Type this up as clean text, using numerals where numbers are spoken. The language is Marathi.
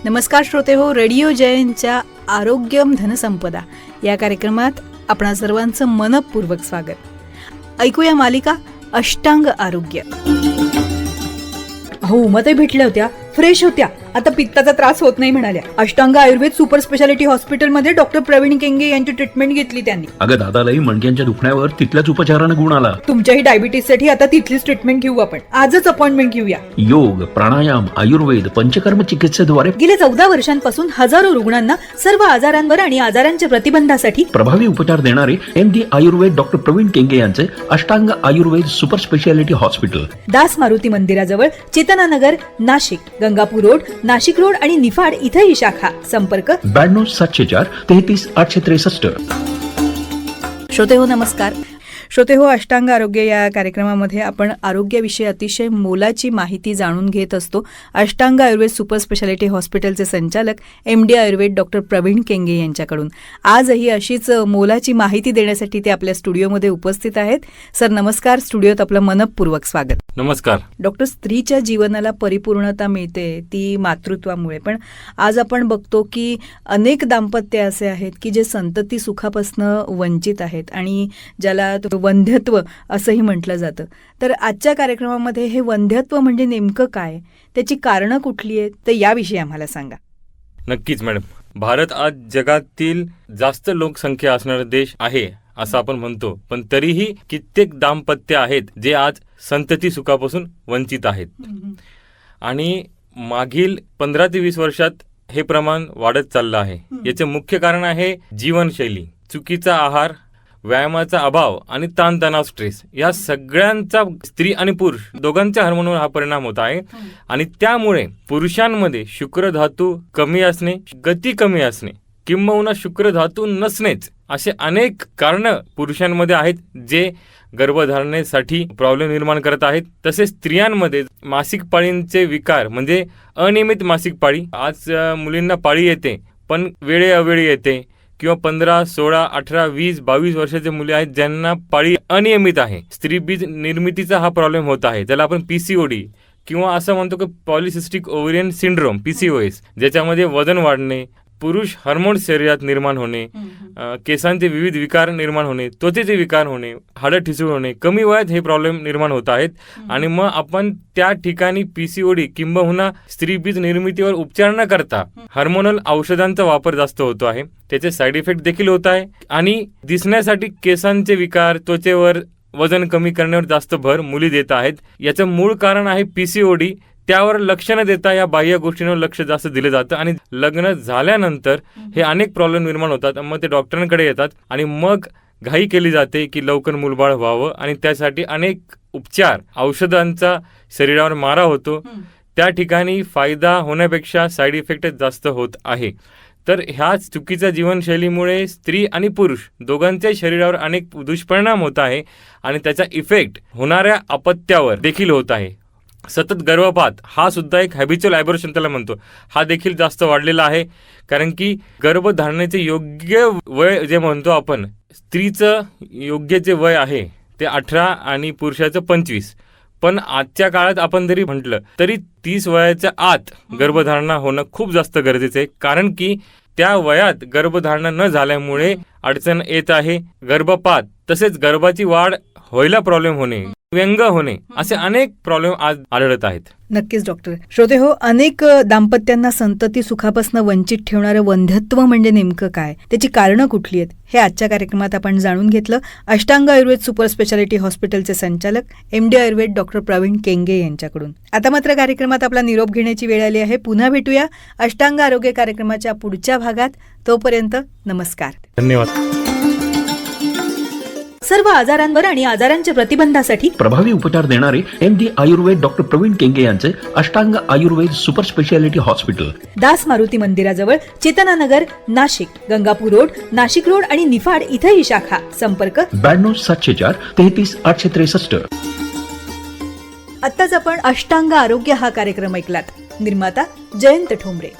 नमस्कार श्रोते हो, रेडिओ जयंतच्या आरोग्यम धनसंपदा या कार्यक्रमात आपणा सर्वांचं मनपूर्वक स्वागत. ऐकूया मालिका अष्टांग आरोग्य. उमाताई भेटल्या होत्या, फ्रेश होत्या, आता पित्ताचा त्रास होत नाही म्हणाल्या. अष्टांग आयुर्वेद सुपर स्पेशालिटी हॉस्पिटलमध्ये डॉक्टर प्रवीण केंगे यांची ट्रीटमेंट घेतली त्यांनी. अगं दादालाही मणक्यांच्या दुखण्यावर तिथल्याच उपचारानं गुण आला. तुमच्याही डायबिटीससाठी आता तिथलीच ट्रीटमेंट घेऊ आपण. आजच अपॉइंटमेंट घेऊया. योग, प्राणायाम, आयुर्वेद, पंचकर्म चिकित्सेद्वारे गेल्या 14 वर्षांपासून हजारो रुग्णांना सर्व आजारांवर आणि आजारांच्या प्रतिबंधासाठी प्रभावी उपचार देणारे MD आयुर्वेद डॉक्टर प्रवीण केंगे यांचे Ashtang Ayurveda super speciality hospital, Das Maruti मंदिराजवळ, चेतनानगर, नाशिक, गंगापूर रोड, नाशिक रोड आणि निफाड इथे ही शाखा. संपर्क 92 704 33 863. श्रोते हो नमस्कार. श्रोते हो, अष्टांग आरोग्य या कार्यक्रमामध्ये आपण आरोग्याविषयी अतिशय मोलाची माहिती जाणून घेत असतो. अष्टांग आयुर्वेद सुपर स्पेशालिटी हॉस्पिटलचे संचालक MD आयुर्वेद डॉक्टर प्रवीण केंगे यांच्याकडून आजही अशीच मोलाची माहिती देण्यासाठी ते आपल्या स्टुडिओमध्ये उपस्थित आहेत. सर नमस्कार. स्टुडिओत आपलं मनपूर्वक स्वागत. नमस्कार डॉक्टर. स्त्रीच्या जीवनाला परिपूर्णता मिळते ती मातृत्वामुळे, पण आज आपण बघतो की अनेक दाम्पत्य असे आहेत की जे संतती सुखापासनं वंचित आहेत आणि ज्याला वंध्यत्व असंही म्हटलं जातं. तर आजच्या कार्यक्रमामध्ये हे वंध्यत्व म्हणजे नेमकं काय, त्याची कारणं कुठली आहेत, तर याविषयी आम्हाला सांगा. नक्कीच मॅडम. भारत आज जगातील जास्त लोकसंख्या असणारा देश आहे असं आपण म्हणतो, पण तरीही कित्येक दाम्पत्य आहेत जे आज संतती सुखापासून वंचित आहेत. आणि मागील 15 ते 20 वर्षात हे प्रमाण वाढत चाललं आहे. याचे मुख्य कारण आहे जीवनशैली, चुकीचा आहार, व्यायामाचा अभाव आणि ताणतणाव, स्ट्रेस. या सगळ्यांचा स्त्री आणि पुरुष दोघांच्या हार्मोनवर हा परिणाम होत आहे. आणि त्यामुळे पुरुषांमध्ये शुक्रधातू कमी असणे, गती कमी असणे किंबहुना शुक्रधातू नसणेच असे अनेक कारणं पुरुषांमध्ये आहेत जे गर्भधारणेसाठी प्रॉब्लेम निर्माण करत आहेत. तसेच स्त्रियांमध्ये मासिक पाळींचे विकार म्हणजे अनियमित मासिक पाळी. आज मुलींना पाळी येते पण वेळे अवेळी येते, किंवा 15, 16, 18, 20, 22 वर्षाचे मुले आहेत ज्यांना पाळी अनियमित आहे. स्त्रीबीज निर्मितीचा हा प्रॉब्लेम होत आहे, ज्याला आपण PCOD किंवा असं म्हणतो की पॉलिसिस्टिक ओव्हरियन सिंड्रोम PCOS, ज्याच्यामध्ये वजन वाढणे, पुरुष हार्मोन शरीरात निर्माण होणे, केसांचे विविध विकार निर्माण होणे, त्वचेचे विकार होणे, हाडं ठिसूळ होणे, कमी वयात हे प्रॉब्लेम निर्माण होत आहेत. आणि मग आपण त्या ठिकाणी PCOD किंबहुना स्त्रीबीज निर्मितीवर उपचार न करता हार्मोनल औषधांचा वापर जास्त होतो आहे. त्याचे साईड इफेक्ट देखील होत आहे. आणि दिसण्यासाठी केसांचे विकार, त्वचेवर वजन कमी करण्यावर जास्त भर मुली देत आहेत. याचं मूळ कारण आहे PCOD. त्यावर लक्ष न देता या बाह्य गोष्टींवर लक्ष जास्त दिलं जातं आणि लग्न झाल्यानंतर हे अनेक प्रॉब्लेम निर्माण होतात. मग ते डॉक्टरांकडे येतात आणि मग घाई केली जाते की लवकर मूलबाळ व्हावं आणि त्यासाठी अनेक उपचार, औषधांचा शरीरावर मारा होतो. त्या ठिकाणी फायदा होण्यापेक्षा साईड इफेक्टच जास्त होत आहे. तर ह्याच चुकीच्या जीवनशैलीमुळे स्त्री आणि पुरुष दोघांच्याही शरीरावर अनेक दुष्परिणाम होत आहे आणि त्याचा इफेक्ट होणाऱ्या अपत्यावर देखील होत आहे. सतत गर्भपात हा सुद्धा एक हॅबिच्युअल ॲबॉर्शन त्याला म्हणतो, हा देखील जास्त वाढलेला आहे. कारण की गर्भधारणेचे योग्य वय जे म्हणतो आपण, स्त्रीचं योग्य जे वय आहे ते 18 आणि पुरुषाचं 25. पण आजच्या काळात आपण जरी म्हटलं तरी 30 वयाच्या आत गर्भधारणा होणं खूप जास्त गरजेचं आहे. कारण की त्या वयात गर्भधारणा न झाल्यामुळे अडचण येत आहे. गर्भपात, तसेच गर्भाची वाढ व्हायला प्रॉब्लेम होणे, व्यंग होणे, असे अनेक प्रॉब्लेम आज आढळत आहेत. नक्कीच डॉक्टर. श्रोते हो, अनेक दाम्पत्यांना संतती सुखापासून वंचित ठेवणारं वंध्यत्व म्हणजे नेमकं काय, त्याची कारणं कुठली आहेत, हे आजच्या कार्यक्रमात आपण जाणून घेतलं. अष्टांग आयुर्वेद सुपर स्पेशालिटी हॉस्पिटलचे संचालक MD आयुर्वेद डॉक्टर प्रवीण केंगे यांच्याकडून. आता मात्र कार्यक्रमात आपला निरोप घेण्याची वेळ आली आहे. पुन्हा भेटूया अष्टांग आरोग्य कार्यक्रमाच्या पुढच्या भागात. तोपर्यंत नमस्कार. धन्यवाद. सर्व आजारांवर आणि आजारांच्या प्रतिबंधासाठी प्रभावी उपचार देणारे MD आयुर्वेद डॉक्टर प्रवीण केंगे यांचे Ashtang Ayurveda super speciality hospital, Das Maruti मंदिराजवळ, चेतनानगर, नाशिक, गंगापूर रोड, नाशिक रोड आणि निफाड इथे ही शाखा. संपर्क 92 704 33 863. आत्ताच आपण अष्टांग आरोग्य हा कार्यक्रम ऐकलात. निर्माता जयंत ठोंबरे.